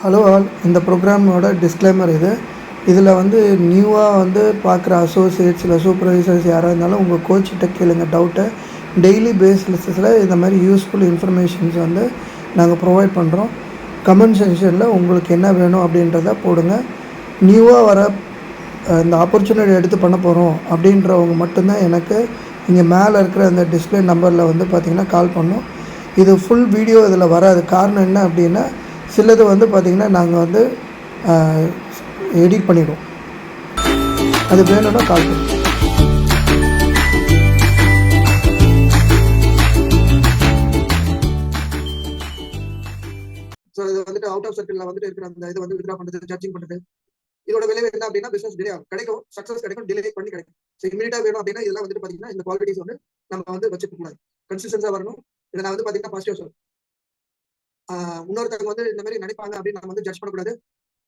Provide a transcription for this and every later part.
Hello all, இந்த ப்ரோக்ராமோட disclaimer இதில் நியூவாக பார்க்குற அசோசியேட்ஸ் இல்லை சூப்பர்வைசர்ஸ் யாராக இருந்தாலும் உங்கள் கோச்சிட்ட கேளுங்க டவுட்டை. டெய்லி பேஸிஸில் இந்த மாதிரி யூஸ்ஃபுல் இன்ஃபர்மேஷன்ஸ் நாங்கள் ப்ரொவைட் பண்ணுறோம். கமெண்ட் செக்ஷனில் உங்களுக்கு என்ன வேணும் அப்படின்றத போடுங்க. நியூவாக வர இந்த ஆப்பர்ச்சுனிட்டி எடுத்து பண்ண போகிறோம் அப்படின்றவங்க மட்டும்தான் எனக்கு இங்கே மேலே இருக்கிற அந்த டிஸ்பிளே நம்பரில் பார்த்திங்கன்னா கால் பண்ணோம். இது ஃபுல் வீடியோ இதில் வராது. காரணம் என்ன அப்படின்னா, சிலது பார்த்திங்கன்னா நாங்கள் எடிட் பண்ணிவிடுவோம். அது வேணும்னா கால் பண்ணுவோம். ஸோ இது அவுட் ஆஃப் சர்க்கிளில் இருக்கிற அந்த இது வித்ரா பண்ணுறது, ஜட்ஜிங் பண்ணுறது, இதோட விளைவு என்ன அப்படின்னா பிசினஸ் டிலே ஆகும். கிடைக்கும், சக்ஸஸ் கிடைக்கும், டிலே பண்ணி கிடைக்கும். ஸோ இமீடியட்டா வேணும் அப்படின்னா இதெல்லாம் பார்த்தீங்கன்னா இந்த குவாலிட்டிஸ் நம்ம வச்சுக்க கூடாது. கன்சிஸ்டன்ஸா வரணும். இதை நான் பார்த்தீங்கன்னா பாசிட்டிவ் சொல்லுவேன். இன்னொருத்தவங்க இந்த மாதிரி நினைப்பாங்க அப்படின்னு நம்ம ஜட்ஜ் பண்ணக்கூடாது.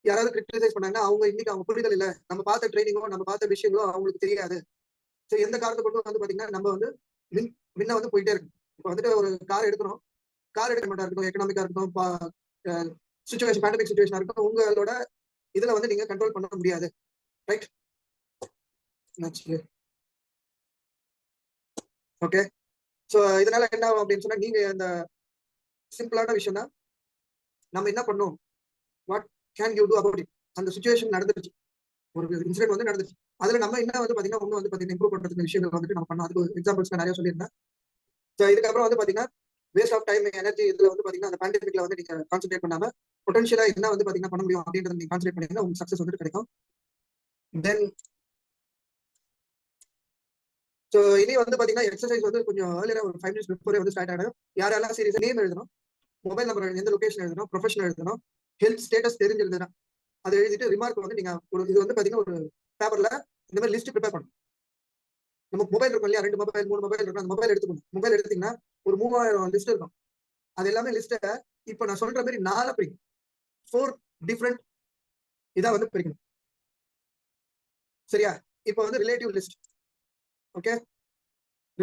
யாராவது கிரிட்டிசைஸ் பண்ணாங்கன்னா அவங்க இன்னைக்கு அவங்க புரிதல் இல்லை, நம்ம பார்த்த ட்ரைனிங்கோ நம்ம பார்த்த விஷயங்களோ அவங்களுக்கு தெரியாது. ஸோ எந்த காரணத்தை கொண்டு பார்த்தீங்கன்னா நம்ம முன்ன போயிட்டே இருக்கும். இப்போ ஒரு கார் எடுக்கிறோம், கார் எடுக்க மாட்டா இருக்கட்டும், எக்கனாமிக்கா இருக்கட்டும், சுச்சுவேஷன் பேண்டமிக் சுச்சுவேஷனா இருக்கட்டும், உங்களோட இதுல நீங்க கண்ட்ரோல் பண்ண முடியாது. ரைட்? ஓகே. ஸோ இதனால என்ன ஆகும் அப்படின்னு சொன்னா, நீங்க அந்த சிம்பிளான விஷயம் தான் நம்ம என்ன பண்ணோம், what can you do about it. அந்த சுச்சுவேஷன் நடந்துருச்சு, ஒரு இன்சிடென்ட் நடந்துச்சு. அதுல நம்ம என்ன பாத்தீங்கன்னா ஒண்ணு பாத்தீங்கன்னா இம்ப்ரூவ் பண்றதுக்கு விஷயங்கள் நம்ம பண்ணோம். அதுக்கு எக்ஸாம்பிள்ஸ் நிறைய சொல்லியிருந்தேன். ஸோ இதுக்கப்புறம் பாத்தீங்கன்னா வேஸ்ட் ஆஃப் டைம் எனர்ஜி இதுல பாத்தீங்கன்னா அந்த பேண்டமிக்ல நீங்க கான்சென்ட்ரேட் பண்ணாம பொட்டன்ஷியலா என்ன பாத்தீங்கன்னா பண்ண முடியும் அப்படின்றத நீங்க கான்சென்ட்ரேட் பண்ணீங்கன்னா உங்களுக்கு சக்சஸ் கிடைக்கும். தென் ஸோ இனி பாத்தீங்கன்னா எக்ஸசைஸ் கொஞ்சம் ஏர்லியரா ஒரு 5 minutes பிஃபோரே ஸ்டார்ட் ஆகிடும். யாரெல்லாம் சீரியஸா நேம் எழுதணும், மொபைல் நம்பர், எந்த லொகேஷன் எழுதணும், ப்ரொஃபஷன் எழுதணும், ஹெல்த் ஸ்டேட்டஸ் தெரிஞ்சிருந்ததுன்னா அதை எழுதிட்டு ரிமார்க் நீங்க ஒரு இது பாத்தீங்கன்னா ஒரு பேப்பர்ல இந்த மாதிரி லிஸ்ட் ப்ரிப்பேர் பண்ணணும். நம்ம மொபைல் இருக்கும் இல்லையா, 2 மொபைல் 3 மொபைல் இருக்கும். அந்த மொபைல் எடுத்துக்கணும். மொபைல் எடுத்தீங்கன்னா ஒரு 3000 லிஸ்ட் இருக்கும். அது எல்லாமே லிஸ்ட்டை இப்ப நான் சொல்ற மாதிரி 4 பிரிக்கணும். 4 டிஃப்ரெண்ட் இதா பிரிக்கணும். சரியா? இப்போ ரிலேட்டிவ் லிஸ்ட். ஓகே,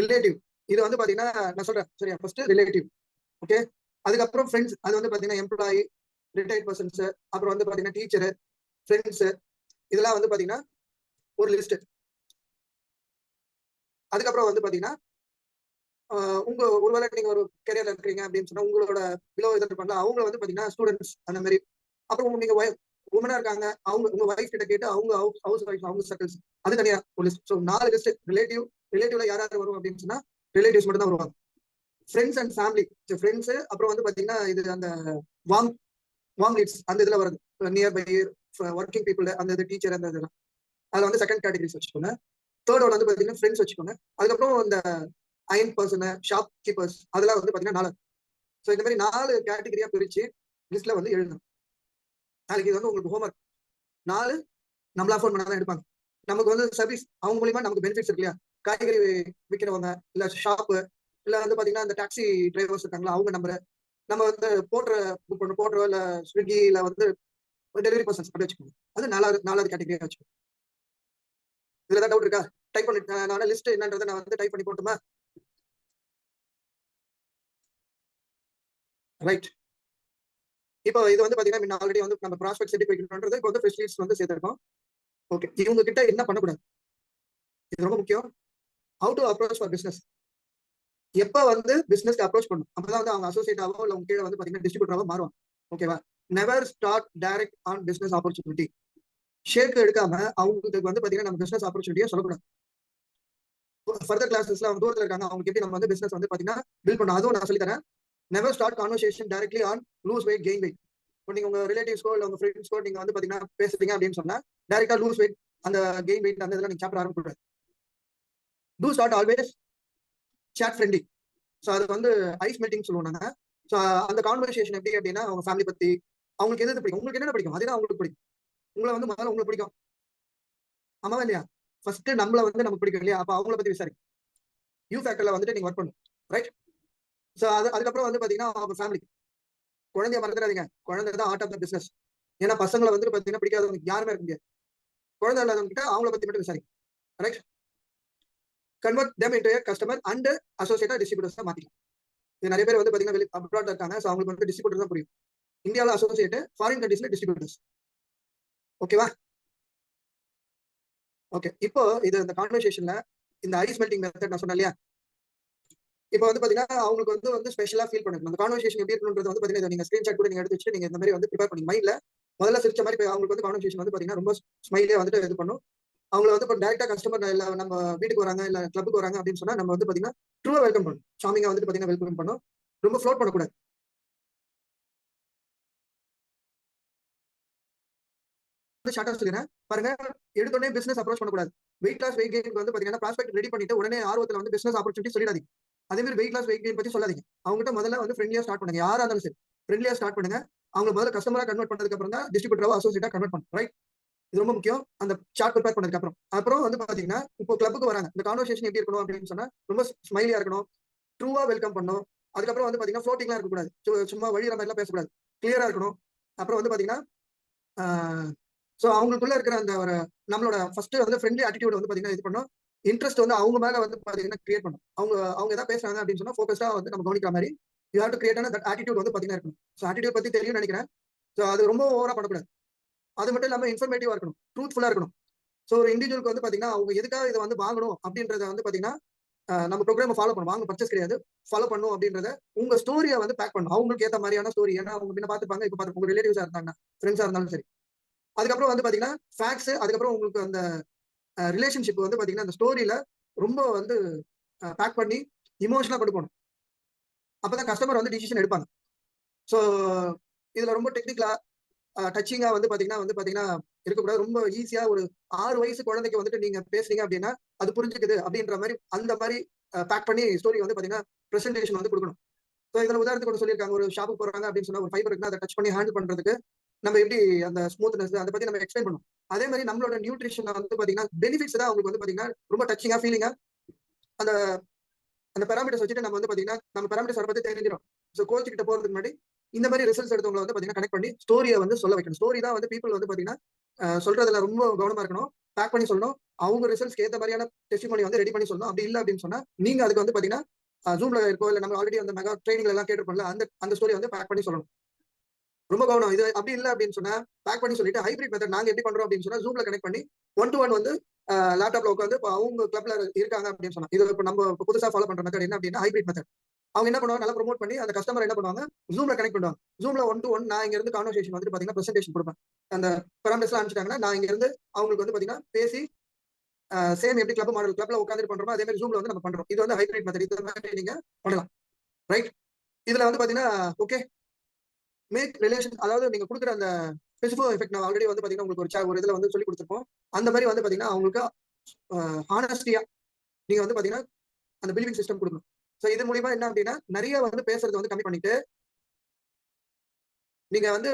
ரிலேட்டிவ் இது பாத்தீங்கன்னா நான் சொல்றேன். சரியா? First relative. ஓகே, அதுக்கப்புறம் ஃப்ரெண்ட்ஸ். அது பாத்தீங்கன்னா எம்ப்ளாயி, ரிட்டையர்ட் பர்சன்ஸ், அப்புறம் பாத்தீங்கன்னா டீச்சரு, ஃப்ரெண்ட்ஸ், இதெல்லாம் பாத்தீங்கன்னா ஒரு லிஸ்ட். அதுக்கப்புறம் பாத்தீங்கன்னா உங்க ஒருவேளை நீங்க ஒரு கெரியர்ல இருக்கீங்க அப்படின்னு சொன்னா உங்களோட பிலோ இதை இருப்பாங்க, அவங்க பாத்தீங்கன்னா ஸ்டூடெண்ட்ஸ் அந்த மாதிரி. அப்புறம் நீங்க உமனா இருக்காங்க, அவங்க உங்க வைஃப் கிட்ட கேட்டு அவங்க ஹவுஸ் வைஃப், அவங்க சர்க்கிள்ஸ், அது தனியா ஒரு லிஸ்ட். So 4 list. ரிலேட்டிவ்ல யாராவது வரும் அப்படின்னு சொன்னா ரிலேட்டிவ்ஸ் மட்டும் தான் வருவாங்க. Friends and family. ஃப்ரெண்ட்ஸ் அப்புறம் பாத்தீங்கன்னா இது அந்த வார்ம் லீட்ஸ் அந்த இதுல வருது. நியர் பை ஒர்க்கிங் பீப்புள், அந்த இது டீச்சர், அந்த இதெல்லாம் அதுல செகண்ட் கேட்டகரிஸ் வச்சுக்கோங்க. தேர்ட் ஒன் பாத்தீங்கன்னா ஃப்ரெண்ட்ஸ் வச்சுக்கோங்க. அதுக்கப்புறம் இந்த அயன் பர்சன், ஷாப் கீப்பர்ஸ், அதெல்லாம் பாத்தீங்கன்னா 4. ஸோ இந்த மாதிரி 4 கேட்டகரியா பிரிச்சு லிஸ்ட்ல எழுதணும். நாளைக்கு இது உங்களுக்கு ஹோம்ஒர்க். 4 நம்மளா ஃபோன் பண்ணாதான் எடுப்பாங்க. நமக்கு சர்வீஸ் அவங்க மூலியமா நமக்கு பெனிஃபிட்ஸ் இருக்கு இல்லையா? காய்கறி விற்கிறவங்க, இல்ல ஷாப்பு, இல்ல பாத்தீங்கன்னா அந்த டாக்ஸி டிரைவர்ஸ் இருக்காங்களா, அவங்க நம்பர், நம்ம போடுற இல்ல ஸ்விக்கில டெலிவரி பர்சன்ஸ் அப்படி வச்சுக்கோங்க. அது 4வது கேட்டகரியா வச்சுக்கோங்க. இதுல ஏதாவது டவுட் இருக்கா? டைப் பண்ணி நான் லிஸ்ட் என்னன்றதை நான் டைப் பண்ணி போட்டுமா? ரைட். இப்போ இது பாத்தீங்கன்னா ஆல்ரெடி நம்ம ப்ராஸ்பெக்ட் சர்டிஃபிகேட்ன்றது இப்போ ஃப்ரெஷ் லீட்ஸ் சேர்த்திருக்கோம். ஓகே, இவங்க கிட்ட என்ன பண்ணக்கூடாது, இது ரொம்ப முக்கியம். How to approach for business. எப்ப பிசினஸ்க்கு அப்ரோச் பண்ணும், அப்பதான் அவங்க அசோசியேட்டாவோ இல்ல உங்க கீழே பாத்தீங்கன்னா டிஸ்ட்ரிபியூட்டராவோ மாறுவாங்க. ஓகேவா? Never start direct on business opportunity. Shake எடுக்காம அவங்களுக்கு பாத்தீங்கன்னா நம்ம பிசினஸ் ஆப்பர்ச்சுனிட்டியை சொல்லக்கூடாது. ஃபர்தர் கிளாஸஸ்ல அவங்க தூரத்துல இருக்காங்க, அவங்க எப்படி நம்ம பிசினஸ் பாத்தீங்கன்னா பில்ட் பண்ணணும், அதுவும் நான் சொல்லி தரேன். Never start conversation directly on lose weight, gain weight. இப்போ நீங்க உங்க ரிலேட்டிவ்ஸ்க்கோ இல்ல உங்க ஃப்ரெண்ட்ஸ்க்கோ நீங்க பாத்தீங்கன்னா பேசுறீங்க அப்படின்னு சொன்னா டைரக்டா லூஸ் வெயிட், அந்த கெயின் வெயிட், அந்த இதெல்லாம் நீங்க சாப்பிட ஆரம்பிக்கூடாது. To start always chat friendly. So அது ஐஸ் மெல்டிங் சொல்லுவோம் நாங்க. ஸோ அந்த கான்வர்சேஷன் எப்படி அப்படின்னா அவங்க ஃபேமிலி பத்தி, அவங்களுக்கு எது பிடிக்கும், உங்களுக்கு என்ன பிடிக்கும், அதுதான் அவங்களுக்கு பிடிக்கும். உங்களை முதல்ல உங்களுக்கு பிடிக்கும், ஆமாவா இல்லையா? ஃபர்ஸ்ட் நம்மள நமக்கு பிடிக்கும் இல்லையா? அப்ப அவங்கள பத்தி விசாரிக்கும். யூ ஃபேக்டர்ல நீங்க ஒர்க் பண்ணும். ரைட்? ஸோ அதுக்கப்புறம் பாத்தீங்கன்னா அவங்க ஃபேமிலி. குழந்தைய மறந்துடாதீங்க, குழந்தை தான் ஆர்ட் ஆஃப் த பிசினஸ். ஏன்னா பசங்களை பாத்தீங்கன்னா பிடிக்காதவங்க யாருமே இருக்க முடியாது. குழந்தை இல்லாதவங்க கிட்ட அவங்கள பத்தி மட்டும் விசாரிக்கும். Right? Convert them into a customer and associate distributors மாத்திக்கலாம். இது நிறைய பேர் பாத்தீங்கன்னா அப்ராட்ல இருக்காங்க. ஸோ அவங்களுக்கு டிஸ்ட்ரிபியூட்டர் தான் புரியும். இந்தியாவில் அசோசியேட், ஃபாரின் கண்ட்ரீஸ்ல டிஸ்ட்ரிபியூட்டர்ஸ். ஓகேவா? ஓகே. இப்போ இது இந்த கான்வர்சேஷன்ல இந்த ஐஸ் மெல்டிங் மெத்தட் நான் சொன்னேன் இல்லையா? இப்போ வந்து பாத்தீங்கன்னா அவங்களுக்கு வந்து ஸ்பெஷலா ஃபீல் பண்ணணும். அந்த கான்வர்சேஷன் எப்படி இருக்கணும்ன்றது வந்து பாத்தீங்கன்னா நீங்க ஸ்கிரீன்ஷாட் கூட நீங்க எடுத்து வச்சுட்டு நீங்க இந்த மாதிரி வந்து ப்ரிப்பேர் பண்ணி மைண்ட்ல முதல்ல சிரிச்ச மாதிரி அவங்களுக்கு வந்து கான்வர்சேஷன் வந்து பாத்தீங்கன்னா ரொம்ப ஸ்மைலியா வந்துட்டு இது பண்ணும். அவங்கள வந்து இப்போ டைரக்டா கஸ்டமர் இல்ல நம்ம வீட்டுக்கு வராங்க இல்ல கிளப்புக்கு வராங்க அப்படின்னு சொன்னா நம்ம வந்து பாத்தீங்கன்னா ட்ரூவா வெல்கம் பண்ணணும். ஷாமிங்கா வந்து பாத்தீங்கன்னா வெல்கம் பண்ணணும். ரொம்ப ஃப்ளோட் பண்ணக்கூடாது. ஷார்ட்டா சொல்லிடுறேன் பாருங்க. எடுத்தோடனே பிசினஸ் அப்ரோச் பண்ணக்கூடாது. வெயிட் லாஸ் வெயிட் கெயின் வந்து பாத்தீங்கன்னா ப்ராஸ்பெக்ட் ரெடி பண்ணிட்டு உடனே ஆர்வத்துல வந்து பிசினஸ் ஆப்பர்ச்சுனிட்டி சொல்லிடாதீங்க. அதே மாதிரி வெயிட் லாஸ் வெயிட் கெயின் பத்தி சொல்லாதீங்க. அவங்ககிட்ட முதல்ல வந்து ஃப்ரெண்ட்லியா ஸ்டார்ட் பண்ணுங்க. யாரா இருந்தாலும் சரி ஃப்ரெண்ட்லியா ஸ்டார்ட் பண்ணுங்க. அவங்க முதல்ல கஸ்டமரா கன்வெர்ட் பண்ணதுக்கு அப்புறம் தான் டிஸ்ட்ரிபியூட்டரா அசோசியேட்டா கன்வெர்ட் பண்ணுங்க. ரைட்? இது ரொம்ப முக்கியம். அந்த சார்ட் ப்ரிப்பேர் பண்ணதுக்கு அப்புறம் வந்து பாத்தீங்கன்னா இப்போ கிளப்புக்கு வராங்க. இந்த கான்வர்சேஷன் எப்படி இருக்கணும் அப்படின்னு சொன்னா ரொம்ப ஸ்மைலியா இருக்கணும். ட்ரூவா வெல்கம் பண்ணணும். அதுக்கப்புறம் வந்து பாத்தீங்கன்னா ஃப்ளோட்டிங்லாம் இருக்கக்கூடாது. சும்மா வழியிற மாதிரிலாம் பேசக்கூடாது. கிளியரா இருக்கணும். அப்புறம் வந்து பாத்தீங்கன்னா ஸோ அவங்களுக்குள்ள இருக்கிற அந்த ஒரு நம்மளோட ஃபர்ஸ்ட் வந்து ஃப்ரெண்ட்லி ஆட்டிடியூட் வந்து பாத்தீங்கன்னா இது பண்ணும். இன்ட்ரெஸ்ட் வந்து அவங்க மேல வந்து பாத்தீங்கன்னா கிரியேட் பண்ணும். அவங்க ஏதாவது பேசுறாங்க அப்படின்னு சொன்னா ஃபோக்கஸ்டா வந்து நம்ம கவனிக்கிற மாதிரி you have to create that attitude வந்து பாத்தீங்கன்னா இருக்கணும். ஸோ ஆட்டிடியூட் பத்தி தெரியும் நினைக்கிறேன். ஸோ அது ரொம்ப ஓவரா பண்ணக்கூடாது. அது மட்டும் இல்லாம இன்ஃபர்மேட்டிவா இருக்கணும். ட்ரூத்ஃபுல்லா இருக்கணும். ஸோ ஒரு இண்டிவிஜுவலுக்கு வந்து பாத்தீங்கன்னா அவங்க எதுக்காக இதை வந்து வாங்கணும் அப்படின்றத வந்து பாத்தீங்கன்னா நம்ம ப்ரோக்ராம் ஃபாலோ பண்ணும். வாங்க பர்ச்சேஸ் கிடையாது, ஃபாலோ பண்ணும் அப்படின்றத உங்க ஸ்டோரியை வந்து பேக் பண்ணும். அவங்களுக்கு ஏற்ற மாதிரியான ஸ்டோரி. ஏன்னா அவங்க முன்ன பார்த்துப்பாங்க, இப்போ பார்த்து உங்க ரிலேட்டிவ்ஸா இருந்தாங்க, ஃப்ரெண்ட்ஸா இருந்தாலும் சரி. அதுக்கப்புறம் வந்து பாத்தீங்கன்னா ஃபேக்ட்ஸ், அதுக்கப்புறம் உங்களுக்கு அந்த ரிலேஷன்ஷிப் வந்து பாத்தீங்கன்னா அந்த ஸ்டோரியில ரொம்ப வந்து பேக் பண்ணி இமோஷனலா கொண்டு போகணும். அப்பதான் கஸ்டமர் வந்து டிசிஷன் எடுப்பாங்க. ஸோ இதுல ரொம்ப டெக்னிக்கலா டச்சிங்கா வந்து பாத்தீங்கன்னா இருக்கக்கூடாது. ரொம்ப ஈஸியா ஒரு 6 வயசு குழந்தைக்கு வந்துட்டு நீங்க பேசுறீங்க அப்படின்னா அது புரிஞ்சுக்குது அப்படின்ற மாதிரி அந்த மாதிரி பேக் பண்ணி ஸ்டோரி வந்து பாத்தீங்கன்னா பிரசன்டேஷன் வந்து கொடுக்கணும். ஸோ இதுல உதாரணத்துக்கு ஒன்று சொல்லியிருக்காங்க. ஒரு ஷாப்புக்கு போறாங்க அப்படின்னு சொன்னா ஒரு ஃபைபர் இருக்குன்னா அதை டச் பண்ணி ஹேண்டில் பண்றதுக்கு நம்ம எப்படி அந்த ஸ்மூத்னஸ் அதை பத்தி நம்ம எக்ஸ்பிளைன் பண்ணுவோம். அதே மாதிரி நம்மளோட நியூட்ரிஷன் வந்து பாத்தீங்கன்னா பெனிஃபிட்ஸ் தான் அவங்களுக்கு வந்து பாத்தீங்கன்னா ரொம்ப டச்சிங்கா ஃபீலிங்கா அந்த அந்த பேராமீட்டர்ஸ் வச்சுட்டு நம்ம வந்து பாத்தீங்கன்னா நம்ம பேராமீட்டர்ஸ் அதை பத்தி தெரிஞ்சிடும். ஸோ கோச் கிட்ட போறதுக்கு முன்னாடி இந்த மாதிரி ரிசல்ட்ஸ் எடுத்தவங்களை வந்து பாத்தீங்கன்னா கனெக்ட் பண்ணி ஸ்டோரியை வந்து சொல்ல வைக்கணும். ஸ்டோரி தான் வந்து பீப்புள் வந்து பாத்தீங்கன்னா சொல்றதுல ரொம்ப கவனமா இருக்கணும். பேக் பண்ணி சொல்லணும். அவங்க ரிசல்ட்ஸ்க்கு ஏற்ற மாதிரியான டெஸ்டிமோனி வந்து ரெடி பண்ணி சொல்லணும். அப்படி இல்லை அப்படின்னு சொன்னா நீங்க அதுக்கு வந்து பாத்தீங்கன்னா ஜூம்ல இருக்கோ இல்ல நம்ம ஆல்ரெடி அந்த மெகா ட்ரைனிங்ல எல்லாம் கேட்டிருப்போம்ல அந்த ஸ்டோரி வந்து பேக் பண்ணி சொல்லணும். ரொம்ப கவனம். இது அப்படி இல்லை அப்படின்னு சொன்னா பேக் பண்ணி சொல்லிட்டு ஹைபிரிட் மெத்தட் நாங்க எப்படி பண்றோம் அப்படின்னு சொன்னா ஜூம்ல கனெக்ட் பண்ணி 1-to-1 வந்து லேப்டாப்ல உட்காந்து அவங்க கிளப்ல இருக்காங்க அப்படின்னு சொன்னா இது இப்போ நம்ம புதுசா ஃபாலோ பண்ற மெத்தட் என்ன அப்படின்னா ஹைபிரிட் மெத்தட். அவங்க என்ன பண்ணுவாங்க, நல்லா ப்ரோமோட் பண்ணி அந்த கஸ்டமர் என்ன பண்ணுவாங்க, ஜூம்ல கனெக்ட் பண்ணுவாங்க. ஜூம்ல 1-to-1 நான் இங்க இருந்து கான்வர்சேஷன் வந்து பாத்தீங்கன்னா பிரசன்டேஷன் கொடுப்பேன். அந்த பேராமீட்டர்ஸ் அனுப்பிச்சிட்டாங்கன்னா நான் இங்க இருந்து அவங்களுக்கு வந்து பாத்தீங்கன்னா பேசி சேம் எப்படி கிளப் மாடல் கிளப்ல உட்காந்து பண்றோமோ அதே மாதிரி ஜூம்ல வந்து நம்ம பண்றோம். இது வந்து ஹைபிரிட் மெத்தட். இந்த மாதிரி நீங்க பண்ணலாம். ரைட்? இதுல வந்து பாத்தீங்கன்னா ஓகே மேக் ரிலேஷன், அதாவது நீங்க கொடுக்குற அந்த ஸ்பெசிஃபோ எஃபெக்ட் நான் ஆல்ரெடி வந்து பாத்தீங்கன்னா உங்களுக்கு ஒரு இதுல வந்து சொல்லி கொடுத்துருப்போம். அந்த மாதிரி வந்து பாத்தீங்கன்னா அவங்களுக்கு ஹானஸ்டியா நீங்க வந்து பாத்தீங்கன்னா அந்த பிலீவிங் சிஸ்டம் கொடுக்கணும். ஸோ இது மூலியமா என்ன அப்படின்னா நிறைய வந்து பேசுறது வந்து கம்மி பண்ணிட்டு நீங்க வந்து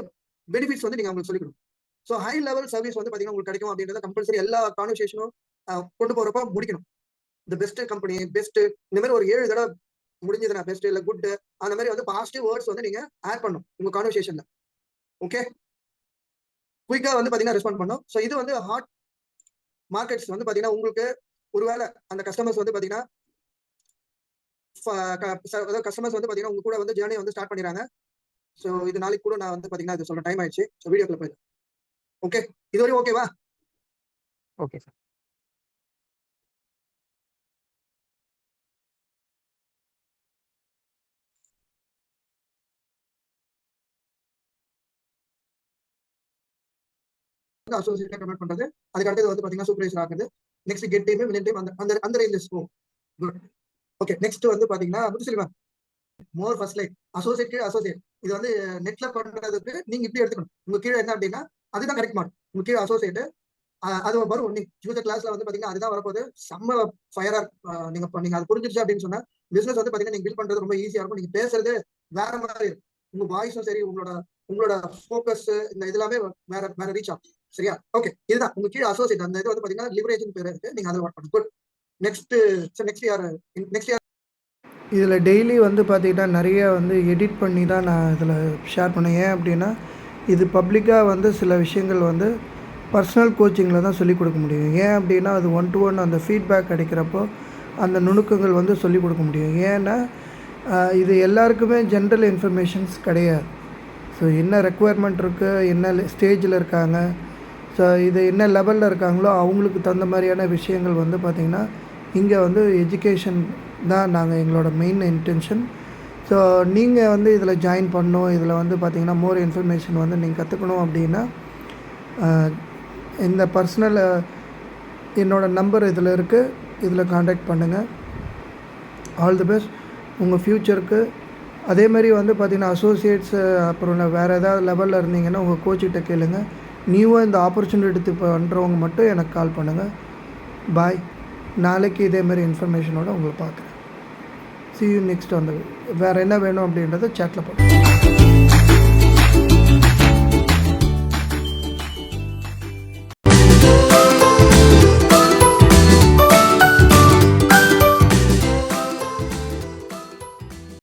பெனிஃபிட்ஸ் வந்து நீங்க அவங்களுக்கு சொல்லிக்கணும். ஸோ ஹை லெவல் சர்வீஸ் வந்து பாத்தீங்கன்னா உங்களுக்கு கிடைக்கும் அப்படின்றத கம்பல்சரி எல்லா கான்வர்சேஷனும் கொண்டு போறப்ப முடிக்கணும். இந்த பெஸ்ட் கம்பெனி பெஸ்ட் இந்த மாதிரி ஒரு 7 தடவை முடிஞ்சதுன்னா பெஸ்ட் இல்ல குட் அந்த மாதிரி வந்து பாசிட்டிவ் வேர்ட்ஸ் வந்து நீங்க ஆட் பண்ணும் உங்க கான்வர்சேஷன்ல. ஓகே, குயிக்கா வந்து பாத்தீங்கன்னா ரெஸ்பாண்ட் பண்ணும். ஸோ இது வந்து ஹாட் மார்க்கெட்ஸ் வந்து பாத்தீங்கன்னா உங்களுக்கு ஒருவேளை அந்த கஸ்டமர்ஸ் வந்து பாத்தீங்கன்னா கஸ்டமர்ஸ் வந்து பாத்தீங்கன்னா உங்க கூட வந்து ஜேர்னி வந்து ஸ்டார்ட் பண்ணிடுறாங்க. ஸோ இது நாளைக்கு கூட நான் வந்து பாத்தீங்கன்னா இது சொல்ல டைம் ஆயிடுச்சு. ஸோ வீடியோக்குள்ள போயிடும். ஓகே, இதுவரையும் ஓகேவா? Okay sir. அசோசியேட்டா கன்வெர்ட் பண்றது, அதுக்கு அடுத்தது வந்து பாத்தீங்கன்னா சூப்பர்வைசர் ஆகுது. Next get time minute time அந்த ரேஞ்சஸ் போகும். குட். ஓகே, நெக்ஸ்ட் வந்து பாத்தீங்கன்னா முத்துசெல்வா மோர் ஃபர்ஸ்ட் லைக் அசோசியேட் இது வந்து நெட்ல பண்றதுக்கு நீங்க இப்படி எடுத்துக்கணும். உங்க கீழே என்ன அப்படின்னா அதுதான் கரெக்ட் மார்க். உங்க கீழே அசோசியேட் அது வரும். நீங்க ஃபியூச்சர் கிளாஸ்ல வந்து பாத்தீங்கன்னா அதுதான் வரப்போகுது. செம்ம ஃபயரா நீங்க அது புரிஞ்சிருச்சு அப்படின்னு சொன்னா பிசினஸ் வந்து பாத்தீங்கன்னா நீங்க பில்ட் பண்றது ரொம்ப ஈஸியா இருக்கும். நீங்க பேசுறது வேற மாதிரி இருக்கும். உங்க வாய்ஸும் சரி உங்களோட ஃபோக்கஸ் இந்த இதெல்லாமே வேற ரீச் ஆகும். சரியா? ஓகே, இதுதான் உங்க கீழே அசோசியேட். அந்த இது வந்து பாத்தீங்கன்னா லிவரேஜ் பேர் இருக்கு. நீங்க அதை ஒர்க் பண்ணுங்க. குட். நெக்ஸ்ட் யார் இதில் டெய்லி வந்து பார்த்திங்கன்னா நிறைய வந்து எடிட் பண்ணி தான் நான் இதில் ஷேர் பண்ணேன். ஏன் அப்படின்னா இது பப்ளிக்காக வந்து சில விஷயங்கள் வந்து பர்சனல் கோச்சிங்கில் தான் சொல்லிக் கொடுக்க முடியும். ஏன் அப்படின்னா அது 1-to-1 அந்த ஃபீட்பேக் கிடைக்கிறப்போ அந்த நுணுக்கங்கள் வந்து சொல்லிக் கொடுக்க முடியும். ஏன்னா இது எல்லாருக்குமே ஜென்ரல் இன்ஃபர்மேஷன்ஸ் கிடையாது. ஸோ என்ன ரெக்குவயர்மெண்ட் இருக்குது, என்ன ஸ்டேஜில் இருக்காங்க, ஸோ இது என்ன லெவலில் இருக்காங்களோ அவங்களுக்கு தகுந்த மாதிரியான விஷயங்கள் வந்து பார்த்திங்கன்னா இங்கே வந்து எஜுகேஷன் தான் நாங்கள் எங்களோட மெயின் இன்டென்ஷன். ஸோ நீங்கள் வந்து இதில் ஜாயின் பண்ணணும், இதில் வந்து பார்த்திங்கன்னா மோர் இன்ஃபர்மேஷன் வந்து நீங்கள் கற்றுக்கணும் அப்படின்னா இந்த பர்சனல் என்னோடய நம்பர் இதில் இருக்குது, இதில் காண்டாக்ட் பண்ணுங்கள். ஆல் தி பெஸ்ட் உங்கள் ஃப்யூச்சருக்கு. அதேமாதிரி வந்து பார்த்திங்கன்னா அசோசியேட்ஸு அப்புறம் வேறு ஏதாவது லெவலில் இருந்தீங்கன்னா உங்கள் கோச்சிக்கிட்ட கேளுங்க. நியூவாக இந்த ஆப்பர்ச்சுனிட்டி எடுத்து பண்ணுறவங்க மட்டும் எனக்கு கால் பண்ணுங்கள். பாய். நாளைக்கு இதேமாதிரி இன்ஃபர்மேஷனோடு உங்களை பார்க்குறேன். see you next on the வேறு என்ன வேணும் அப்படின்றத சேட்டில் போடுறேன்.